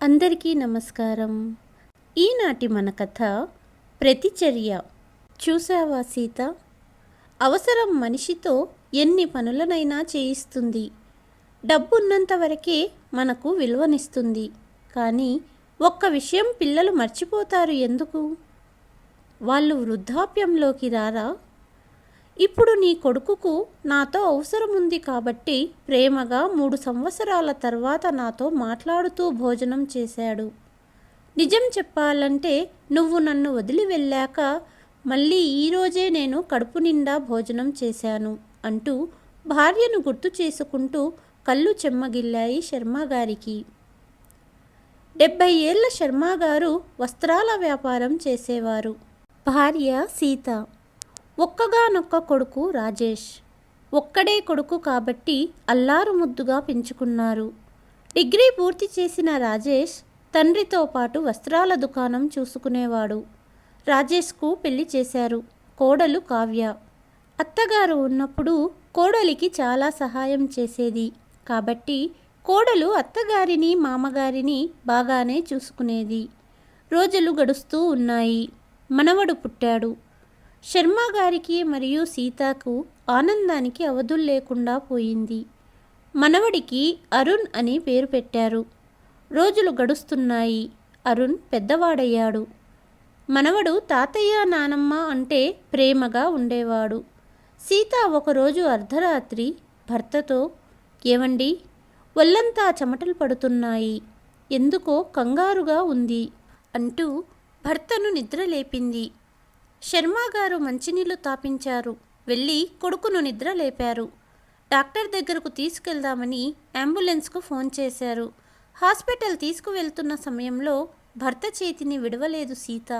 అందరికీ నమస్కారం. ఈనాటి మన కథ ప్రతిచర్య. చూసావా సీత, అవసరం మనిషితో ఎన్ని పనులనైనా చేయిస్తుంది. డబ్బున్నంత వరకే మనకు విలువనిస్తుంది. కానీ ఒక్క విషయం పిల్లలు మర్చిపోతారు. ఎందుకు? వాళ్ళు వృద్ధాప్యంలోకి రారా? ఇప్పుడు నీ కొడుకుకు నాతో అవసరం ఉంది కాబట్టి ప్రేమగా 3 సంవత్సరాల తర్వాత నాతో మాట్లాడుతూ భోజనం చేశాడు. నిజం చెప్పాలంటే నువ్వు నన్ను వదిలి వెళ్ళాక మళ్ళీ ఈరోజే నేను కడుపు నిండా భోజనం చేశాను అంటూ భార్యను గుర్తు చేసుకుంటూ కళ్ళు చెమ్మగిల్లాయి శర్మగారికి. 70 ఏళ్ల శర్మగారు వస్త్రాల వ్యాపారం చేసేవారు. భార్య సీత, ఒక్కగానొక్క కొడుకు రాజేష్. ఒక్కడే కొడుకు కాబట్టి అల్లారు ముద్దుగా పెంచుకున్నారు. డిగ్రీ పూర్తి చేసిన రాజేష్ తండ్రితో పాటు వస్త్రాల దుకాణం చూసుకునేవాడు. రాజేష్కు పెళ్లి చేశారు. కోడలు కావ్య. అత్తగారు ఉన్నప్పుడు కోడలికి చాలా సహాయం చేసేది కాబట్టి కోడలు అత్తగారిని మామగారిని బాగానే చూసుకునేది. రోజులు గడుస్తూ ఉన్నాయి. మనవడు పుట్టాడు. శర్మగారికి మరియు సీతకు ఆనందానికి అవధులు లేకుండా పోయింది. మనవడికి అరుణ్ అని పేరు పెట్టారు. రోజులు గడుస్తున్నాయి. అరుణ్ పెద్దవాడయ్యాడు. మనవడు తాతయ్య నానమ్మ అంటే ప్రేమగా ఉండేవాడు. సీత ఒకరోజు అర్ధరాత్రి భర్తతో, ఏవండి, ఒళ్ళంతా చెమటలు పడుతున్నాయి, ఎందుకో కంగారుగా ఉంది అంటూ భర్తను నిద్రలేపింది. శర్మగారు మంచినీళ్లు తాపించారు. వెళ్ళి కొడుకును నిద్ర లేపారు. డాక్టర్ దగ్గరకు తీసుకెళ్దామని అంబులెన్స్కు ఫోన్ చేశారు. హాస్పిటల్ తీసుకువెళ్తున్న సమయంలో భర్త చేతిని విడవలేదు సీత.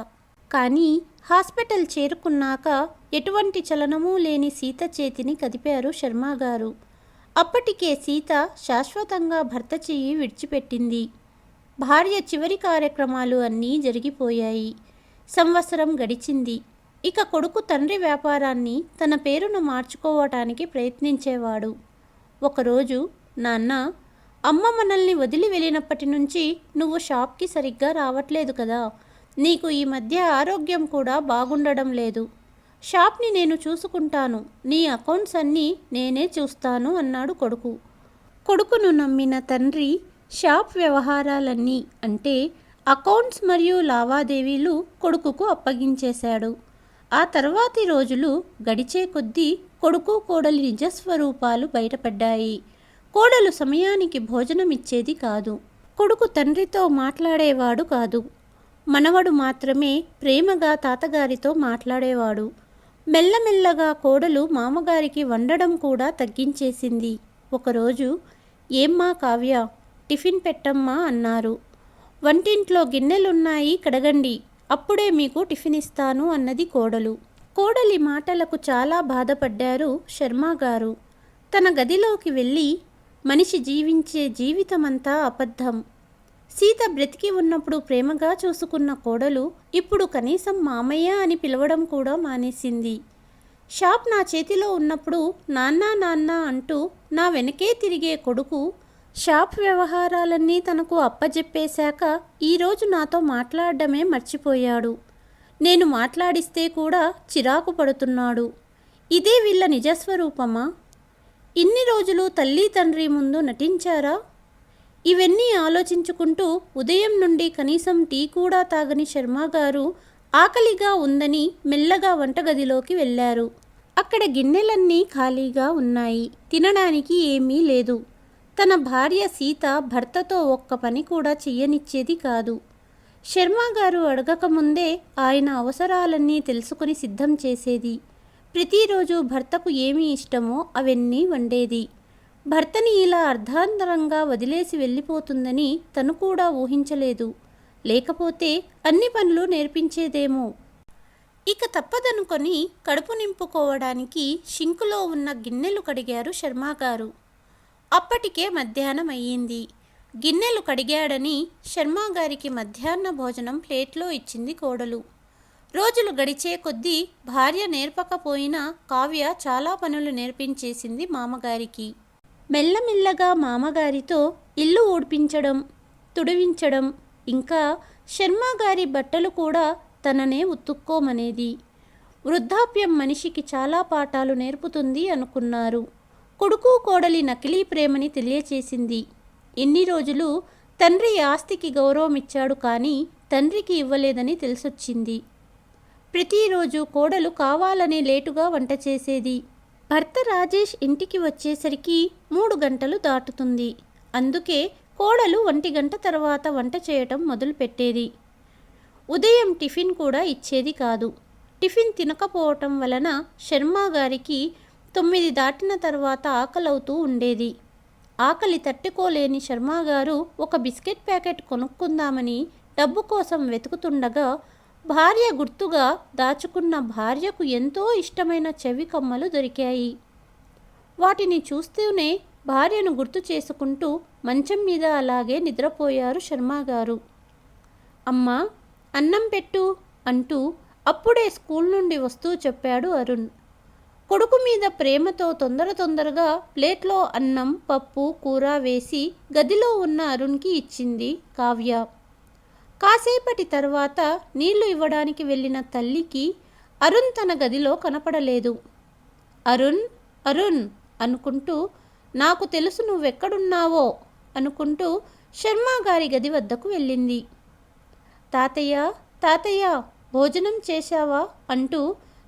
కానీ హాస్పిటల్ చేరుకున్నాక ఎటువంటి చలనమూ లేని సీత చేతిని కదిపారు శర్మగారు. అప్పటికే సీత శాశ్వతంగా భర్త చెయ్యి విడిచిపెట్టింది. భార్య చివరి కార్యక్రమాలు అన్నీ జరిగిపోయాయి. సంవత్సరం గడిచింది. ఇక కొడుకు తండ్రి వ్యాపారాన్ని తన పేరును మార్చుకోవటానికి ప్రయత్నించేవాడు. ఒకరోజు, నాన్న, అమ్మ మనల్ని వదిలి వెళ్ళినప్పటి నుంచి నువ్వు షాప్కి సరిగ్గా రావట్లేదు కదా, నీకు ఈ మధ్య ఆరోగ్యం కూడా బాగుండడం లేదు. షాప్ని నేను చూసుకుంటాను, నీ అకౌంట్స్ అన్నీ నేనే చూస్తాను అన్నాడు కొడుకు. కొడుకును నమ్మిన తండ్రి షాప్ వ్యవహారాలన్నీ అంటే అకౌంట్స్ మరియు లావాదేవీలు కొడుకుకు అప్పగించేశాడు. ఆ తర్వాతి రోజులు గడిచే కొద్దీ కొడుకు కోడలి నిజస్వరూపాలు బయటపడ్డాయి. కోడలు సమయానికి భోజనం ఇచ్చేది కాదు. కొడుకు తండ్రితో మాట్లాడేవాడు కాదు. మనవడు మాత్రమే ప్రేమగా తాతగారితో మాట్లాడేవాడు. మెల్లమెల్లగా కోడలు మామగారికి వండడం కూడా తగ్గించేసింది. ఒకరోజు, ఏమ్మా కావ్య, టిఫిన్ పెట్టమ్మా అన్నారు. వంటింట్లో గిన్నెలున్నాయి, కడగండి, అప్పుడే మీకు టిఫిన్ ఇస్తాను అన్నది కోడలు. కోడలి మాటలకు చాలా బాధపడ్డారు శర్మగారు. తన గదిలోకి వెళ్ళి, మనిషి జీవించే జీవితమంతా అబద్ధం. సీత బ్రతికి ఉన్నప్పుడు ప్రేమగా చూసుకున్న కోడలు ఇప్పుడు కనీసం మామయ్య అని పిలవడం కూడా మానేసింది. షాప్ నా చేతిలో ఉన్నప్పుడు నాన్న నాన్న అంటూ నా వెనకే తిరిగే కొడుకు షాప్ వ్యవహారాలన్నీ తనకు అప్పజెప్పేశాక ఈరోజు నాతో మాట్లాడడమే మర్చిపోయాడు. నేను మాట్లాడిస్తే కూడా చిరాకు పడుతున్నాడు. ఇదే వీళ్ళ నిజస్వరూపమా? ఇన్ని రోజులు తల్లి తండ్రి ముందు నటించారా? ఇవన్నీ ఆలోచించుకుంటూ ఉదయం నుండి కనీసం టీ కూడా తాగని శర్మగారు ఆకలిగా ఉందని మెల్లగా వంటగదిలోకి వెళ్ళారు. అక్కడ గిన్నెలన్నీ ఖాళీగా ఉన్నాయి. తినడానికి ఏమీ లేదు. తన భార్య సీత భర్తతో ఒక్క పని కూడా చెయ్యనిచ్చేది కాదు. శర్మగారు అడగకముందే ఆయన అవసరాలన్నీ తెలుసుకుని సిద్ధం చేసేది. ప్రతిరోజు భర్తకు ఏమి ఇష్టమో అవన్నీ వండేది. భర్తని ఇలా అర్ధాంతరంగా వదిలేసి వెళ్ళిపోతుందని తను కూడా ఊహించలేదు. లేకపోతే అన్ని పనులు నేర్పించేదేమో. ఇక తప్పదనుకొని కడుపు నింపుకోవడానికి షింకులో ఉన్న గిన్నెలు కడిగారు శర్మగారు. అప్పటికే మధ్యాహ్నం అయ్యింది. గిన్నెలు కడిగాడని శర్మగారికి మధ్యాహ్న భోజనం ప్లేట్లో ఇచ్చింది కోడలు. రోజులు గడిచే కొద్దీ భార్య నేర్పకపోయినా కావ్య చాలా పనులు నేర్పించేసింది మామగారికి. మెల్లమెల్లగా మామగారితో ఇల్లు ఊడ్పించడం, తుడివించడం, ఇంకా శర్మ గారి బట్టలు కూడా తననే ఉతుక్కోమనేది. వృద్ధాప్యం మనిషికి చాలా పాఠాలు నేర్పుతుంది అనుకున్నారు. కొడుకు కోడలి నకిలీ ప్రేమని తెలియచేసింది. ఎన్ని రోజులు తండ్రి ఆస్తికి గౌరవం ఇచ్చాడు కానీ తండ్రికి ఇవ్వలేదని తెలిసొచ్చింది. ప్రతిరోజు కోడలు కావాలనే లేటుగా వంట చేసేది. భర్త రాజేష్ ఇంటికి వచ్చేసరికి 3 గంటలు దాటుతుంది. అందుకే కోడలు 1 గంట తర్వాత వంట చేయటం మొదలుపెట్టేది. ఉదయం టిఫిన్ కూడా ఇచ్చేది కాదు. టిఫిన్ తినకపోవటం వలన శర్మ గారికి 9 దాటిన తర్వాత ఆకలవుతూ ఉండేది. ఆకలి తట్టుకోలేని శర్మ గారు ఒక బిస్కెట్ ప్యాకెట్ కొనుక్కుందామని డబ్బు కోసం వెతుకుతుండగా భార్య గుర్తుగా దాచుకున్న భార్యకు ఎంతో ఇష్టమైన చెవి కమ్మలు దొరికాయి. వాటిని చూస్తూనే భార్యను గుర్తు చేసుకుంటూ మంచం మీద అలాగే నిద్రపోయారు శర్మ గారు. అమ్మా, అన్నం పెట్టు అంటూ అప్పుడే స్కూల్ నుండి వస్తూ చెప్పాడు అరుణ్. కొడుకు మీద ప్రేమతో తొందరగా ప్లేట్లో అన్నం, పప్పు, కూర వేసి గదిలో ఉన్న అరుణ్కి ఇచ్చింది కావ్య. కాసేపటి తర్వాత నీళ్లు ఇవ్వడానికి వెళ్ళిన తల్లికి అరుణ్ తన గదిలో కనపడలేదు. అరుణ్ అరుణ్ అనుకుంటూ, నాకు తెలుసు నువ్వెక్కడున్నావో అనుకుంటూ శర్మ గారి గది వద్దకు వెళ్ళింది. తాతయ్య తాతయ్య భోజనం చేశావా అంటూ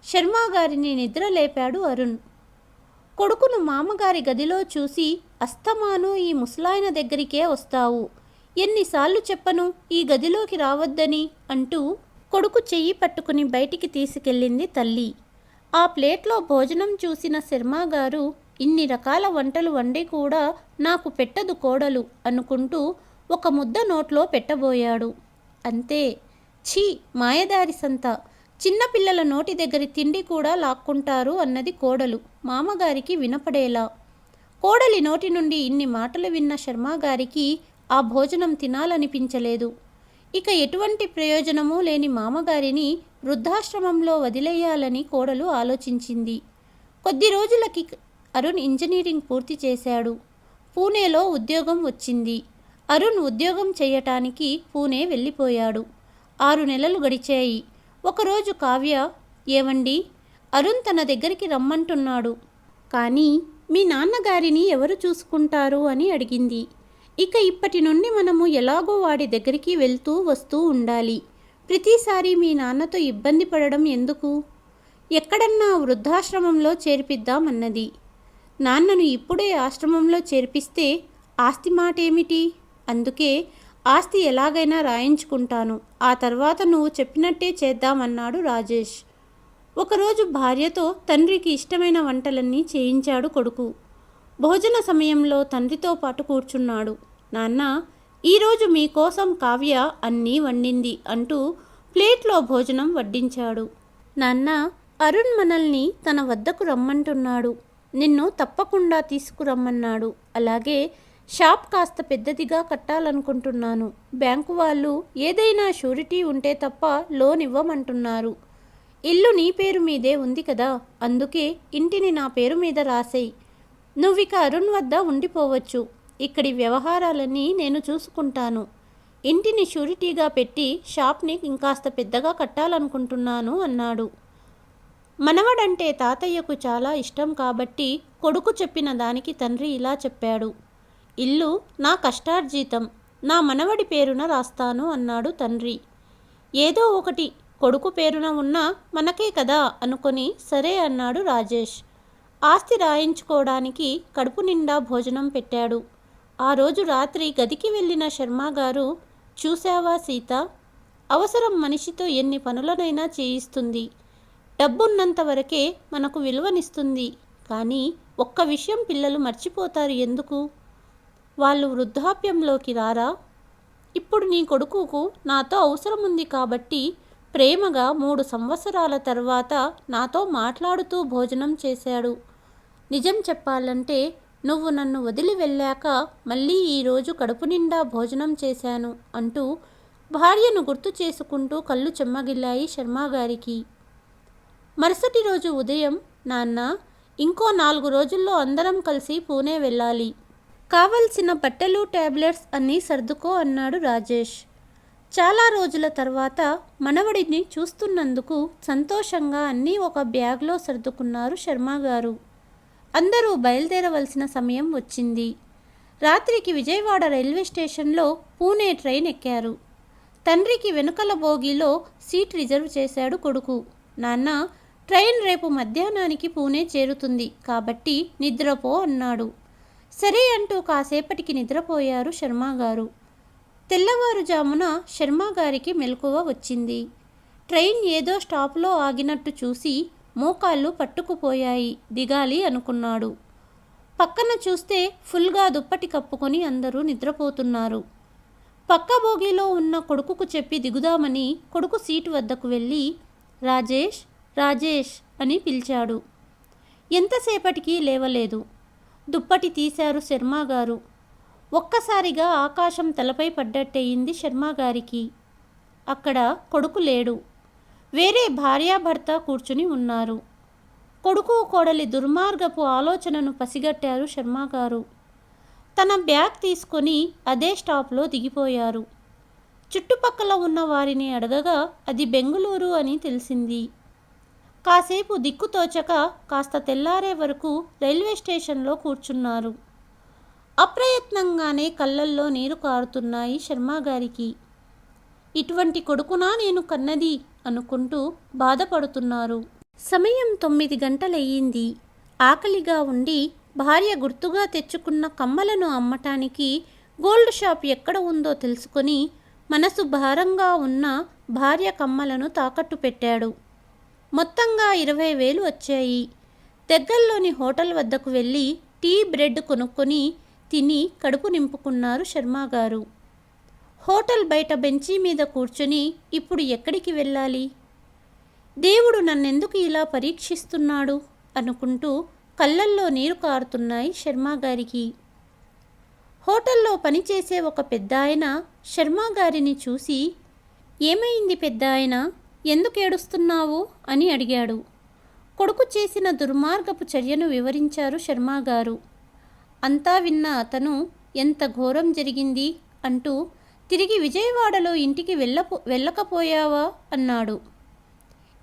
శర్మ గారిని నిద్ర లేపాడు అరుణ్. కొడుకును మామగారి గదిలో చూసి, అస్తమాను ఈ ముసలాయన దగ్గరికే వస్తావు, ఎన్నిసార్లు చెప్పను ఈ గదిలోకి రావద్దని అంటూ కొడుకు చెయ్యి పట్టుకుని బయటికి తీసుకెళ్ళింది తల్లి. ఆ ప్లేట్లో భోజనం చూసిన శర్మ గారు, ఇన్ని రకాల వంటలు వండి కూడా నాకు పెట్టదు కోడలు అనుకుంటూ ఒక ముద్ద నోట్లో పెట్టబోయాడు. అంతే, ఛీ మాయదారి సంత, చిన్నపిల్లల నోటి దగ్గర తిండి కూడా లాక్కుంటారు అన్నది కోడలు మామగారికి వినపడేలా. కోడలి నోటి నుండి ఇన్ని మాటలు విన్న శర్మ గారికి ఆ భోజనం తినాలనిపించలేదు. ఇక ఎటువంటి ప్రయోజనమూ లేని మామగారిని వృద్ధాశ్రమంలో వదిలేయాలని కోడలు ఆలోచించింది. కొద్ది రోజులకి అరుణ్ ఇంజనీరింగ్ పూర్తి చేశాడు. పూణేలో ఉద్యోగం వచ్చింది. అరుణ్ ఉద్యోగం చేయటానికి పూణే వెళ్ళిపోయాడు. 6 నెలలు గడిచాయి. ఒకరోజు కావ్య, ఏవండి, అరుణ్ తన దగ్గరికి రమ్మంటున్నాడు, కానీ మీ నాన్నగారిని ఎవరు చూసుకుంటారు అని అడిగింది. ఇక ఇప్పటి నుండి మనము ఎలాగో వాడి దగ్గరికి వెళ్తూ వస్తూ ఉండాలి. ప్రతిసారి మీ నాన్నతో ఇబ్బంది పడడం ఎందుకు? ఎక్కడన్నా వృద్ధాశ్రమంలో చేర్పిద్దామన్నది. నాన్నను ఇప్పుడే ఆశ్రమంలో చేర్పిస్తే ఆస్తి మాటేమిటి? అందుకే ఆస్తి ఎలాగైనా రాయించుకుంటాను, ఆ తర్వాత నువ్వు చెప్పినట్టే చేద్దామన్నాడు రాజేష్. ఒకరోజు భార్యతో తండ్రికి ఇష్టమైన వంటలన్నీ చేయించాడు కొడుకు. భోజన సమయంలో తండ్రితో పాటు కూర్చున్నాడు. నాన్న, ఈరోజు మీకోసం కావ్య అన్నీ వండింది అంటూ ప్లేట్లో భోజనం వడ్డించాడు. నాన్న, అరుణ్ మనల్ని తన వద్దకు రమ్మంటున్నాడు, నిన్ను తప్పకుండా తీసుకురమ్మన్నాడు. అలాగే షాప్ కాస్త పెద్దదిగా కట్టాలనుకుంటున్నాను. బ్యాంకు వాళ్ళు ఏదైనా షూరిటీ ఉంటే తప్ప లోన్ ఇవ్వమంటున్నారు. ఇల్లు నీ పేరు మీదే ఉంది కదా, అందుకే ఇంటిని నా పేరు మీద రాసేయి. నువ్విక అరుణ్ వద్ద ఉండిపోవచ్చు. ఇక్కడి వ్యవహారాలన్నీ నేను చూసుకుంటాను. ఇంటిని షూరిటీగా పెట్టి షాప్ని ఇంకాస్త పెద్దగా కట్టాలనుకుంటున్నాను అన్నాడు. మనవడంటే తాతయ్యకు చాలా ఇష్టం కాబట్టి కొడుకు చెప్పిన దానికి తండ్రి ఇలా చెప్పాడు. ఇల్లు నా కష్టార్జితం, నా మనవడి పేరున రాస్తాను అన్నాడు తండ్రి. ఏదో ఒకటి కొడుకు పేరున ఉన్నా మనకే కదా అనుకొని సరే అన్నాడు రాజేష్. ఆస్తి రాయించుకోవడానికి కడుపు నిండా భోజనం పెట్టాడు. ఆ రోజు రాత్రి గదికి వెళ్ళిన శర్మ గారు, చూశావా సీత, అవసరం మనిషితో ఎన్ని పనులనైనా చేయిస్తుంది. డబ్బున్నంత వరకే మనకు విలువనిస్తుంది. కానీ ఒక్క విషయం పిల్లలు మర్చిపోతారు ఎందుకు? వాళ్ళు వృద్ధాప్యంలోకి రారా? ఇప్పుడు నీ కొడుకుకు నాతో అవసరం ఉంది కాబట్టి ప్రేమగా 3 సంవత్సరాల తర్వాత నాతో మాట్లాడుతూ భోజనం చేశాడు. నిజం చెప్పాలంటే నువ్వు నన్ను వదిలి వెళ్ళాక మళ్ళీ ఈరోజు కడుపు నిండా భోజనం చేశాను అంటూ భార్యను గుర్తు చేసుకుంటూ కళ్ళు చెమ్మగిల్లాయి శర్మగారికి. మరుసటి రోజు ఉదయం, నాన్న, ఇంకో 4 రోజుల్లో అందరం కలిసి పూణే వెళ్ళాలి. కావలసిన బట్టలు టాబ్లెట్స్ అన్నీ సర్దుకో అన్నాడు రాజేష్. చాలా రోజుల తర్వాత మనవడిని చూస్తున్నందుకు సంతోషంగా అన్నీ ఒక బ్యాగ్లో సర్దుకున్నారు శర్మగారు. అందరూ బయలుదేరవలసిన సమయం వచ్చింది. రాత్రికి విజయవాడ రైల్వే స్టేషన్లో పూణే ట్రైన్ ఎక్కారు. తండ్రికి వెనుకల బోగీలో సీట్ రిజర్వ్ చేశాడు కొడుకు. నాన్న, ట్రైన్ రేపు మధ్యాహ్నానికి పూణే చేరుతుంది కాబట్టి నిద్రపో అన్నాడు. సరే అంటూ కాసేపటికి నిద్రపోయారు శర్మగారు. తెల్లవారుజామున శర్మగారికి మెలకువ వచ్చింది. ట్రైన్ ఏదో స్టాప్లో ఆగినట్టు చూసి మోకాళ్ళు పట్టుకుపోయాయి. దిగాలి అనుకున్నాడు. పక్కన చూస్తే ఫుల్గా దుప్పటి కప్పుకొని అందరూ నిద్రపోతున్నారు. పక్క బోగీలో ఉన్న కొడుకుకు చెప్పి దిగుదామని కొడుకు సీటు వద్దకు వెళ్ళి రాజేష్ రాజేష్ అని పిలిచాడు. ఎంతసేపటికి లేవలేదు. దుప్పటి తీశారు శర్మగారు. ఒక్కసారిగా ఆకాశం తలపై పడ్డట్టయింది శర్మగారికి. అక్కడ కొడుకు లేడు. వేరే భార్యాభర్త కూర్చుని ఉన్నారు. కొడుకు కోడలి దుర్మార్గపు ఆలోచనను పసిగట్టారు శర్మగారు. తన బ్యాగ్ తీసుకొని అదే స్టాప్లో దిగిపోయారు. చుట్టుపక్కల ఉన్న వారిని అడగగా అది బెంగుళూరు అని తెలిసింది. కాసేపు దిక్కుతోచక కాస్త తెల్లారే వరకు రైల్వే స్టేషన్లో కూర్చున్నారు. అప్రయత్నంగానే కళ్ళల్లో నీరు కారుతున్నాయి శర్మగారికి. ఇటువంటి కొడుకునా నేను కన్నది అనుకుంటూ బాధపడుతున్నారు. సమయం 9 గంటలయ్యింది. ఆకలిగా ఉండి భార్య గుర్తుగా తెచ్చుకున్న కమ్మలను అమ్మటానికి గోల్డ్ షాప్ ఎక్కడ ఉందో తెలుసుకొని మనసు భారంగా ఉన్న భార్య కమ్మలను తాకట్టు పెట్టాడు. మొత్తంగా 20,000 వచ్చాయి. దగ్గరలోని హోటల్ వద్దకు వెళ్ళి టీ బ్రెడ్ కొనుక్కొని తిని కడుపు నింపుకున్నారు శర్మగారు. హోటల్ బయట బెంచీ మీద కూర్చొని ఇప్పుడు ఎక్కడికి వెళ్ళాలి? దేవుడు నన్నెందుకు ఇలా పరీక్షిస్తున్నాడు అనుకుంటూ కళ్ళల్లో నీరు కారుతున్నాయి శర్మగారికి. హోటల్లో పనిచేసే ఒక పెద్దాయన శర్మగారిని చూసి ఏమైంది పెద్దాయన, ఎందుకు ఏడుస్తున్నావు అని అడిగాడు. కొడుకు చేసిన దుర్మార్గపు చర్యను వివరించారు శర్మగారు. అంతా విన్న అతను ఎంత ఘోరం జరిగింది అంటూ తిరిగి విజయవాడలో ఇంటికి వెళ్ళకపోయావా అన్నాడు.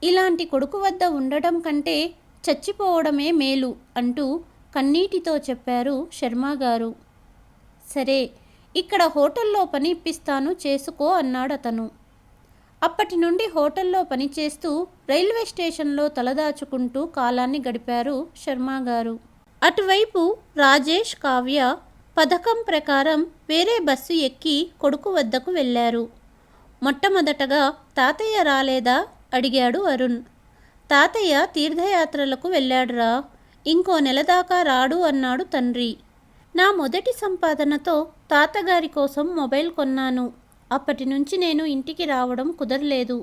ఇలాంటి కొడుకు వద్ద ఉండడం కంటే చచ్చిపోవడమే మేలు అంటూ కన్నీటితో చెప్పారు శర్మగారు. సరే, ఇక్కడ హోటల్లో పని ఇప్పిస్తాను, చేసుకో అన్నాడు అతను. అప్పటి నుండి హోటల్లో పనిచేస్తూ రైల్వే స్టేషన్లో తలదాచుకుంటూ కాలాన్ని గడిపారు శర్మగారు. అటువైపు రాజేష్, కావ్య పథకం ప్రకారం వేరే బస్సు ఎక్కి కొడుకు వద్దకు వెళ్ళారు. మొట్టమొదటగా తాతయ్య రాలేదా అడిగాడు అరుణ్. తాతయ్య తీర్థయాత్రలకు వెళ్ళాడురా, ఇంకో నెల దాకా రాడు అన్నాడు తండ్రి. నా మొదటి సంపాదనతో తాతగారి కోసం మొబైల్ కొన్నాను. అప్పటి నుంచి నేను ఇంటికి రావడం కుదరలేదు.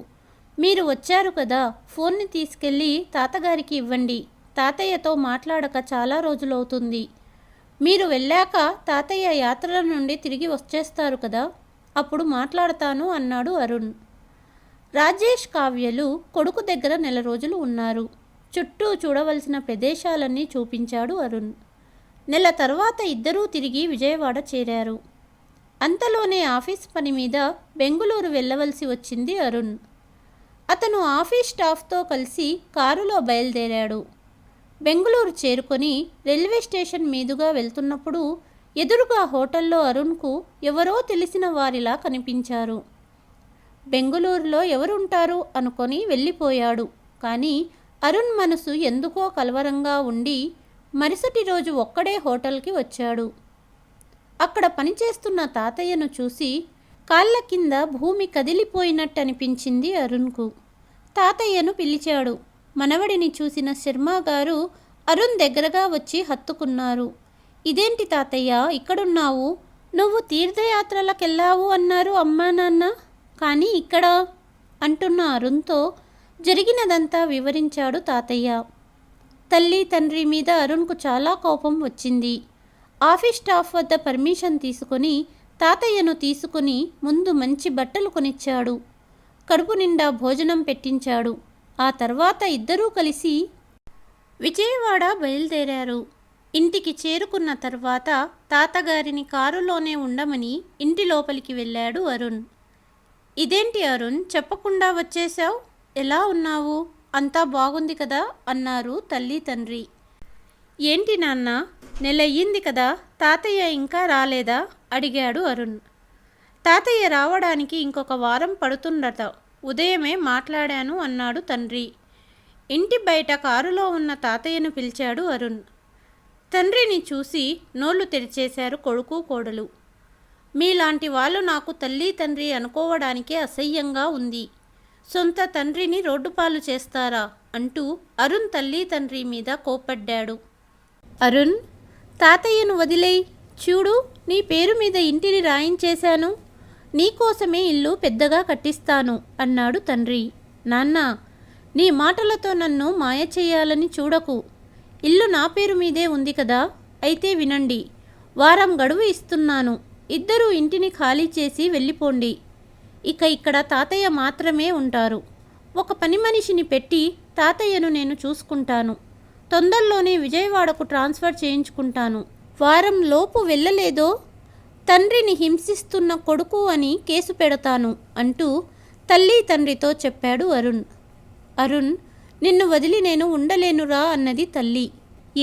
మీరు వచ్చారు కదా, ఫోన్ని తీసుకెళ్ళి తాతగారికి ఇవ్వండి. తాతయ్యతో మాట్లాడక చాలా రోజులవుతుంది. మీరు వెళ్ళాక తాతయ్య యాత్రల నుండి తిరిగి వచ్చేస్తారు కదా, అప్పుడు మాట్లాడతాను అన్నాడు అరుణ్. రాజేష్, కావ్యలు కొడుకు దగ్గర నెల రోజులు ఉన్నారు. చుట్టూ చూడవలసిన ప్రదేశాలన్నీ చూపించాడు అరుణ్. నెల తర్వాత ఇద్దరూ తిరిగి విజయవాడ చేరారు. అంతలోనే ఆఫీస్ పని మీద బెంగుళూరు వెళ్ళవలసి వచ్చింది అరుణ్. అతను ఆఫీస్ స్టాఫ్తో కలిసి కారులో బయలుదేరాడు. బెంగుళూరు చేరుకొని రైల్వే స్టేషన్ మీదుగా వెళ్తున్నప్పుడు ఎదురుగా హోటల్లో అరుణ్కు ఎవరో తెలిసిన వారిలా కనిపించారు. బెంగుళూరులో ఎవరుంటారు అనుకొని వెళ్ళిపోయాడు. కానీ అరుణ్ మనసు ఎందుకో కలవరంగా ఉండి మరుసటి రోజు ఒక్కడే హోటల్కి వచ్చాడు. అక్కడ పనిచేస్తున్న తాతయ్యను చూసి కాళ్ళ కింద భూమి కదిలిపోయినట్టు అనిపించింది అరుణ్కు. తాతయ్యను పిలిచాడు. మనవడిని చూసిన శర్మగారు అరుణ్ దగ్గరగా వచ్చి హత్తుకున్నారు. ఇదేంటి తాతయ్య, ఇక్కడున్నావు? నువ్వు తీర్థయాత్రలకెళ్ళావు అన్నారు అమ్మా నాన్న, కానీ ఇక్కడ అంటున్న అరుణ్తో జరిగినదంతా వివరించాడు తాతయ్య. తల్లి తండ్రి మీద అరుణ్కు చాలా కోపం వచ్చింది. ఆఫీస్ స్టాఫ్ వద్ద పర్మిషన్ తీసుకొని తాతయ్యను తీసుకుని ముందు మంచి బట్టలు కొనిచ్చాడు. కడుపు నిండా భోజనం పెట్టించాడు. ఆ తర్వాత ఇద్దరూ కలిసి విజయవాడ బయలుదేరారు. ఇంటికి చేరుకున్న తర్వాత తాతగారిని కారులోనే ఉండమని ఇంటి లోపలికి వెళ్ళాడు అరుణ్. ఇదేంటి అరుణ్, చెప్పకుండా వచ్చేశావు? ఎలా ఉన్నావు? అంతా బాగుంది కదా అన్నారు తల్లి తండ్రి. ఏంటి నాన్న, నెలయ్యింది కదా, తాతయ్య ఇంకా రాలేదా అడిగాడు అరుణ్. తాతయ్య రావడానికి ఇంకొక వారం పడుతుందట, ఉదయమే మాట్లాడాను అన్నాడు తండ్రి. ఇంటి బయట కారులో ఉన్న తాతయ్యను పిలిచాడు అరుణ్. తండ్రిని చూసి నోళ్లు తెరిచేశారు కొడుకు కోడలు. మీలాంటి వాళ్ళు నాకు తల్లి తండ్రి అనుకోవడానికే అసహ్యంగా ఉంది. సొంత తండ్రిని రోడ్డుపాలు చేస్తారా అంటూ అరుణ్ తల్లి తండ్రి మీద కోప్పడ్డాడు. అరుణ్, తాతయ్యను వదిలేయ్, చూడు నీ పేరు మీద ఇంటిని రాయించేశాను, నీకోసమే ఇల్లు పెద్దగా కట్టిస్తాను అన్నాడు తండ్రి. నాన్న, నీ మాటలతో నన్ను మాయ చేయాలని చూడకు. ఇల్లు నా పేరు మీదే ఉంది కదా, అయితే వినండి, వారం గడువు ఇస్తున్నాను, ఇద్దరూ ఇంటిని ఖాళీ చేసి వెళ్ళిపోండి. ఇక ఇక్కడ తాతయ్య మాత్రమే ఉంటారు. ఒక పని మనిషిని పెట్టి తాతయ్యను నేను చూసుకుంటాను. తొందరలోనే విజయవాడకు ట్రాన్స్ఫర్ చేయించుకుంటాను. వారం లోపు వెళ్ళలేదో తండ్రిని హింసిస్తున్న కొడుకు అని కేసు పెడతాను అంటూ తల్లి తండ్రితో చెప్పాడు అరుణ్. అరుణ్, నిన్ను వదిలి నేను ఉండలేనురా అన్నది తల్లి.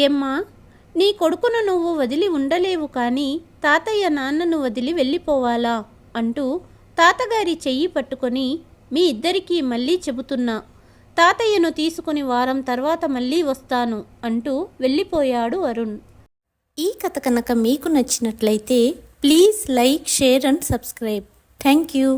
ఏమ్మా, నీ కొడుకును నువ్వు వదిలి ఉండలేవు, కానీ తాతయ్య నాన్నను వదిలి వెళ్ళిపోవాలా అంటూ తాతగారి చెయ్యి పట్టుకొని, మీ ఇద్దరికీ మళ్ళీ చెబుతున్నా, తాతయ్యను తీసుకుని వారం తర్వాత మళ్ళీ వస్తాను అంటూ వెళ్ళిపోయాడు అరుణ్. ఈ కథ కనుక మీకు నచ్చినట్లయితే please like, share and subscribe. Thank you.